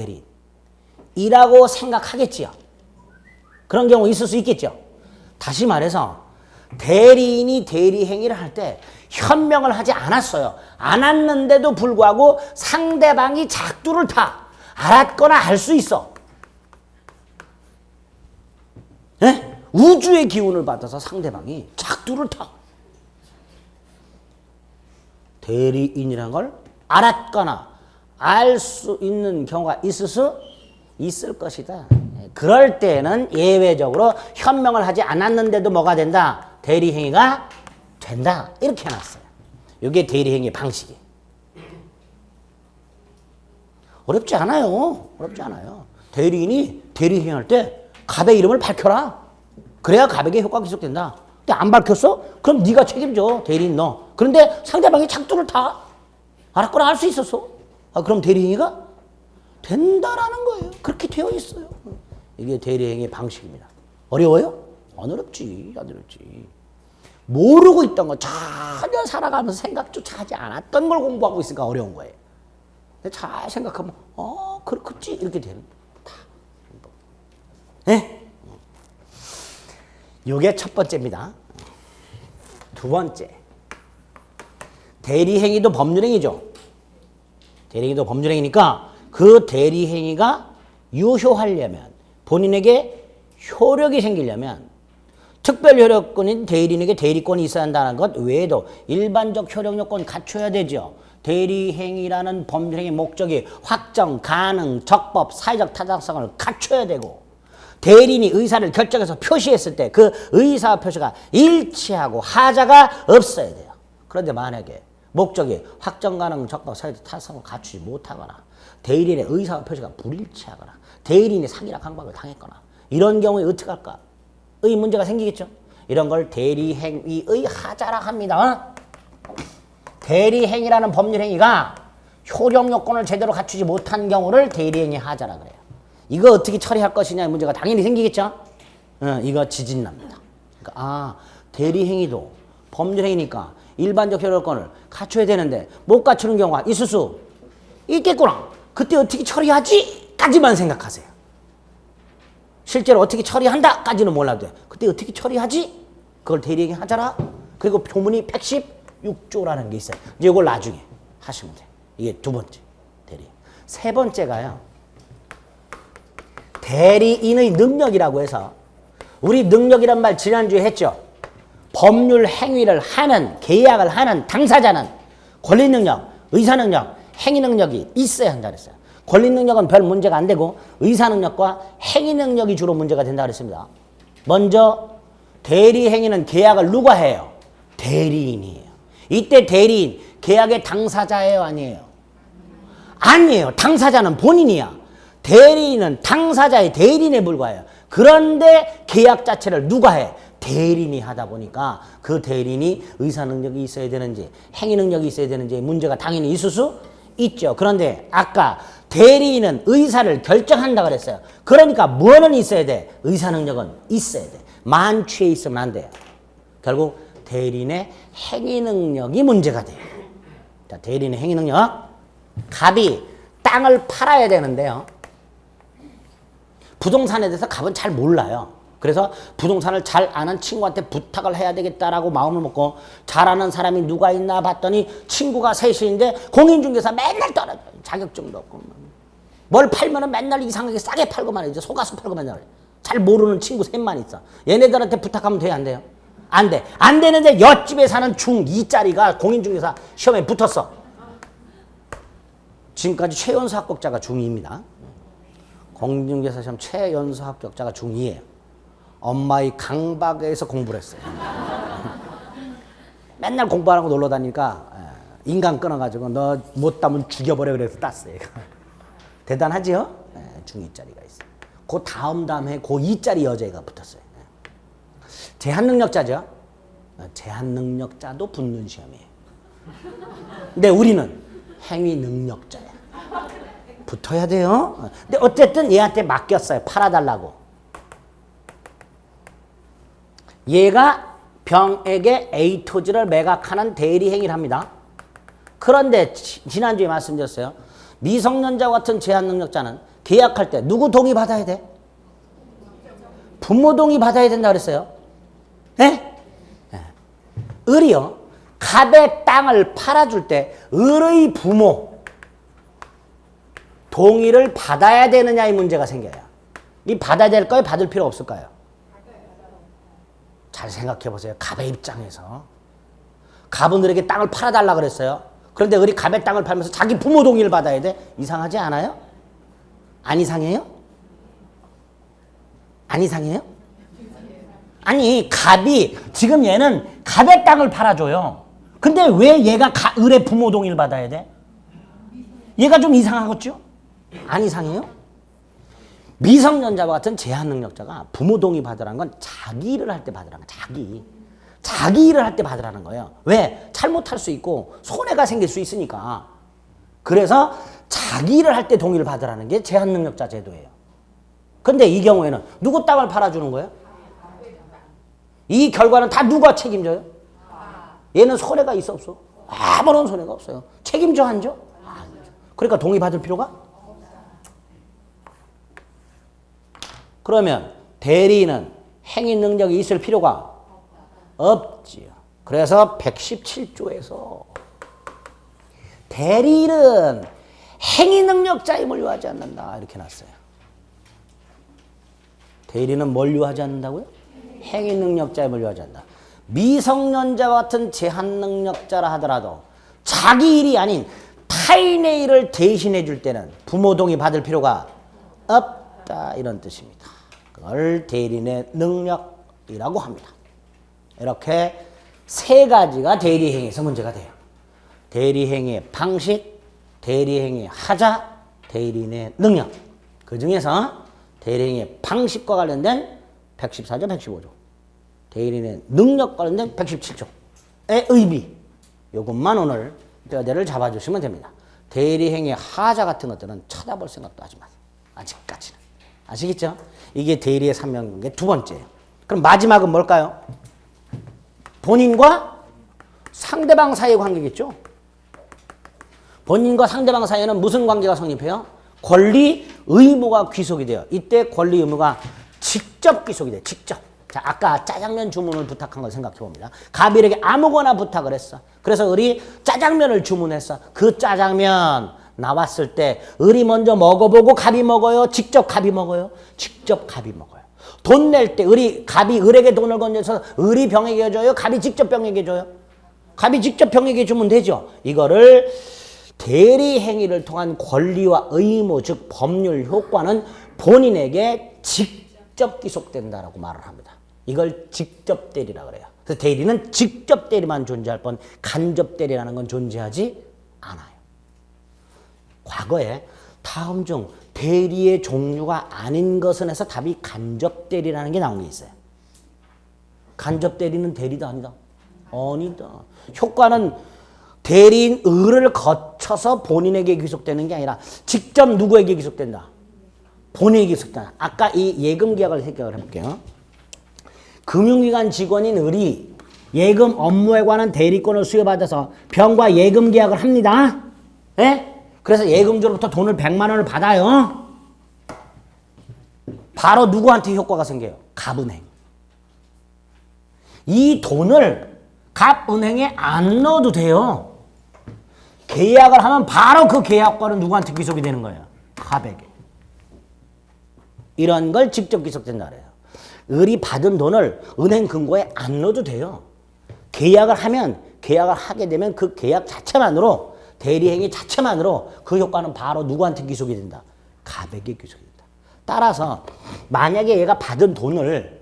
대리인이라고 생각하겠지요. 그런 경우 있을 수 있겠죠. 다시 말해서 대리인이 대리행위를 할 때 현명을 하지 않았어요. 않았는데도 불구하고 상대방이 작두를 타. 알았거나 알 수 있어. 네? 우주의 기운을 받아서 상대방이 작두를 타. 대리인이라는 걸 알았거나 알 수 있는 경우가 있을 것이다. 그럴 때는 예외적으로 현명을 하지 않았는데도 뭐가 된다? 대리행위가 된다. 이렇게 해놨어요. 이게 대리행위 방식이에요. 어렵지 않아요. 대리인이 대리행위할 때 갑의 이름을 밝혀라. 그래야 갑에게 효과가 기속된다. 근데 안 밝혔어? 그럼 네가 책임져. 대리인 너. 그런데 상대방이 작두를 타. 알았거나 알 수 있었어. 그럼 대리행위가 된다라는 거예요. 그렇게 되어 있어요. 이게 대리행위 방식입니다. 어려워요? 안 어렵지. 모르고 있던 거 전혀 살아가면서 생각조차 하지 않았던 걸 공부하고 있으니까 어려운 거예요. 근데 잘 생각하면 그렇겠지 이렇게 되는 거예요. 네? 이게 첫 번째입니다. 두 번째, 대리행위도 법률행위죠. 대리행위도 법률행위니까 그 대리행위가 유효하려면 본인에게 효력이 생기려면 특별 효력권인 대리인에게 대리권이 있어야 한다는 것 외에도 일반적 효력 요건 갖춰야 되죠. 대리행위라는 법률행위 목적이 확정, 가능, 적법, 사회적 타당성을 갖춰야 되고 대리인이 의사를 결정해서 표시했을 때 그 의사 표시가 일치하고 하자가 없어야 돼요. 그런데 만약에 목적이 확정, 가능, 적법, 사회적 타당성을 갖추지 못하거나 대리인의 의사 표시가 불일치하거나 대리인이 사기나 강박을 당했거나 이런 경우에 어떻게 할까? 의 문제가 생기겠죠. 이런 걸 대리행위의 하자라 합니다. 대리행위라는 법률행위가 효력 요건을 제대로 갖추지 못한 경우를 대리행위 하자라 그래요. 이거 어떻게 처리할 것이냐의 문제가 당연히 생기겠죠. 이거 지진납니다. 그러니까 대리행위도 법률행위니까 일반적 효력 요건을 갖춰야 되는데 못 갖추는 경우가 있을 수 있겠구나. 그때 어떻게 처리하지? 까지만 생각하세요. 실제로 어떻게 처리한다? 까지는 몰라도 돼. 그때 어떻게 처리하지? 그걸 대리행위 하자라. 그리고 조문이 116조라는 게 있어요. 이제 이걸 나중에 하시면 돼요. 이게 두 번째 대리. 세 번째가요. 대리인의 능력이라고 해서 우리 능력이란 말 지난주에 했죠. 법률 행위를 하는, 계약을 하는 당사자는 권리 능력, 의사 능력, 행위 능력이 있어야 한다 그랬어요. 권리 능력은 별 문제가 안 되고 의사 능력과 행위 능력이 주로 문제가 된다 그랬습니다. 먼저 대리 행위는 계약을 누가 해요? 대리인이에요. 이때 대리인 계약의 당사자예요, 아니에요? 아니에요. 당사자는 본인이야. 대리인은 당사자의 대리인에 불과해요. 그런데 계약 자체를 누가 해? 대리인이 하다 보니까 그 대리인이 의사 능력이 있어야 되는지 행위 능력이 있어야 되는지 문제가 당연히 있을 수 있죠. 그런데 아까 대리인은 의사를 결정한다 그랬어요. 그러니까 뭐는 있어야 돼? 의사 능력은 있어야 돼. 만취해 있으면 안 돼요. 결국 대리인의 행위 능력이 문제가 돼요. 자, 대리인의 행위 능력. 갑이 땅을 팔아야 되는데요. 부동산에 대해서 갑은 잘 몰라요. 그래서 부동산을 잘 아는 친구한테 부탁을 해야 되겠다라고 마음을 먹고 잘 아는 사람이 누가 있나 봤더니 친구가 셋인데 공인중개사 맨날 떨어져요. 자격증도 없고. 뭘 팔면은 맨날 이상하게 싸게 팔고만 해요. 속아서 팔고만 해요. 잘 모르는 친구 셋만 있어. 얘네들한테 부탁하면 돼요, 안 돼요? 안 돼. 안 되는데 옆집에 사는 중2짜리가 공인중개사 시험에 붙었어. 지금까지 최연소 합격자가 중2입니다. 공인중개사 시험 최연소 합격자가 중2예요. 엄마의 강박에서 공부를 했어요. 맨날 공부 안 하고 놀러 다니니까 인간 끊어가지고 너 못 따면 죽여버려 그래서 땄어요. 대단하지요? 중2짜리가 있어요. 그 다음 해 고2짜리 여자애가 붙었어요. 제한능력자죠? 제한능력자도 붙는 시험이에요. 근데 우리는 행위능력자야. 붙어야 돼요. 근데 어쨌든 얘한테 맡겼어요. 팔아달라고. 얘가 병에게 A 토지를 매각하는 대리행위를 합니다. 그런데 지난주에 말씀드렸어요. 미성년자와 같은 제한능력자는 계약할 때 누구 동의 받아야 돼? 부모 동의 받아야 된다 그랬어요. 네? 을이요. 갑의 땅을 팔아줄 때 을의 부모 동의를 받아야 되느냐의 문제가 생겨요. 이 받아야 될까요? 받을 필요 없을까요? 잘 생각해 보세요. 갑의 입장에서. 갑은 을에게 땅을 팔아달라 그랬어요. 그런데 을이 갑의 땅을 팔면서 자기 부모 동의를 받아야 돼? 이상하지 않아요? 안 이상해요? 안 이상해요? 아니 갑이 지금 얘는 갑의 땅을 팔아줘요. 근데 왜 얘가 을의 부모 동의를 받아야 돼? 얘가 좀 이상하겠죠? 안 이상해요? 미성년자와 같은 제한능력자가 부모 동의 받으라는 건 자기 일을 할 때 받으라는 거야. 자기 일을 할 때 받으라는 거예요. 왜? 잘못할 수 있고 손해가 생길 수 있으니까. 그래서 자기 일을 할 때 동의를 받으라는 게 제한능력자 제도예요. 근데 이 경우에는 누구 땅을 팔아주는 거예요? 이 결과는 다 누가 책임져요? 얘는 손해가 있어 없어? 아무런 손해가 없어요. 책임져 안 져? 그러니까 동의 받을 필요가? 그러면 대리인은 행위 능력이 있을 필요가 없지요. 그래서 117조에서 대리인은 행위 능력자임을 요하지 않는다. 이렇게 놨어요. 대리는 뭘 요하지 않는다고요? 행위 능력자임을 요하지 않는다. 미성년자와 같은 제한 능력자라 하더라도 자기 일이 아닌 타인의 일을 대신해 줄 때는 부모 동의 받을 필요가 없다. 이런 뜻입니다. 그걸 대리인의 능력이라고 합니다. 이렇게 세 가지가 대리행위에서 문제가 돼요. 대리행위의 방식, 대리행위의 하자, 대리인의 능력. 그 중에서 대리행위의 방식과 관련된 114조, 115조. 대리인의 능력 관련된 117조의 의미. 이것만 오늘 뼈대를 잡아주시면 됩니다. 대리행위의 하자 같은 것들은 쳐다볼 생각도 하지 마세요. 아직까지는. 아시겠죠? 이게 대리의 삼명관계 두 번째예요. 그럼 마지막은 뭘까요? 본인과 상대방 사이의 관계겠죠? 본인과 상대방 사이에는 무슨 관계가 성립해요? 권리, 의무가 귀속이 돼요. 이때 권리, 의무가 직접 귀속이 돼요. 직접. 자, 아까 짜장면 주문을 부탁한 걸 생각해 봅니다. 갑일에게 아무거나 부탁을 했어. 그래서 을이 짜장면을 주문했어. 그 짜장면 나왔을 때 을이 먼저 먹어보고 갑이 먹어요? 직접 갑이 먹어요? 직접 갑이 먹어요. 돈 낼 때 갑이 을에게 돈을 건져서 을이 병에게 줘요? 갑이 직접 병에게 줘요? 갑이 직접 병에게 주면 되죠. 이거를 대리 행위를 통한 권리와 의무, 즉 법률 효과는 본인에게 직접 기속된다라고 말을 합니다. 이걸 직접 대리라 그래요. 그래서 대리는 직접 대리만 존재할 뿐 간접 대리라는 건 존재하지 않아요. 과거에 다음 중 대리의 종류가 아닌 것은 해서 답이 간접 대리라는 게 나온 게 있어요. 간접 대리는 대리다 아니다? 아니다. 효과는 대리인 을을 거쳐서 본인에게 귀속되는 게 아니라 직접 누구에게 귀속된다? 본인에게 귀속된다. 아까 이 예금 계약을 생각을 해볼게요. 금융기관 직원인 을이 예금 업무에 관한 대리권을 수여받아서 병과 예금 계약을 합니다. 예? 그래서 예금주로부터 돈을 100만 원을 받아요. 바로 누구한테 효과가 생겨요? 갑은행. 이 돈을 갑은행에 안 넣어도 돼요. 계약을 하면 바로 그 계약권은 누구한테 귀속이 되는 거예요? 갑에게. 이런 걸 직접 귀속된다 그래요. 을이 받은 돈을 은행 금고에 안 넣어도 돼요. 계약을 하게 되면 그 계약 자체만으로 대리행위 자체만으로 그 효과는 바로 누구한테 귀속이 된다? 갑에게 귀속이 된다. 따라서 만약에 얘가 받은 돈을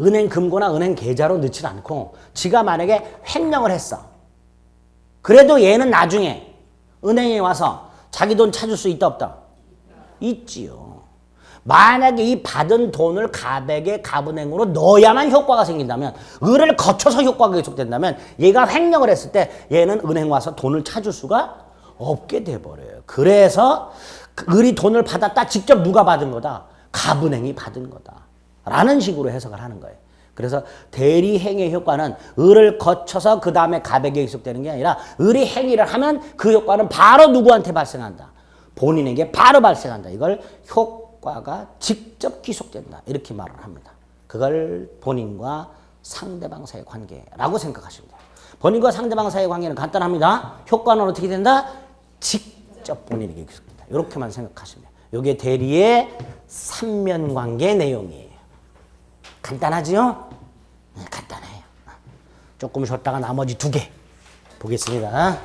은행 금고나 은행 계좌로 넣지 않고 지가 만약에 횡령을 했어. 그래도 얘는 나중에 은행에 와서 자기 돈 찾을 수 있다 없다? 있지요. 만약에 이 받은 돈을 갑에게 갑은행으로 넣어야만 효과가 생긴다면 을을 거쳐서 효과가 계속된다면 얘가 횡령을 했을 때 얘는 은행 와서 돈을 찾을 수가 없게 돼버려요. 그래서 을이 돈을 받았다. 직접 누가 받은 거다? 갑은행이 받은 거다. 라는 식으로 해석을 하는 거예요. 그래서 대리행위의 효과는 을을 거쳐서 그 다음에 갑에게 계속되는 게 아니라 을이 행위를 하면 그 효과는 바로 누구한테 발생한다? 본인에게 바로 발생한다. 이걸 효과가 직접 귀속된다. 이렇게 말을 합니다. 그걸 본인과 상대방 사이의 관계라고 생각하시면 돼요. 본인과 상대방 사이의 관계는 간단합니다. 효과는 어떻게 된다? 직접 본인에게 귀속된다. 이렇게만 생각하시면 돼요. 이게 대리의 삼면관계 내용이에요. 간단하지요? 네, 간단해요. 조금 쉬었다가 나머지 2개 보겠습니다.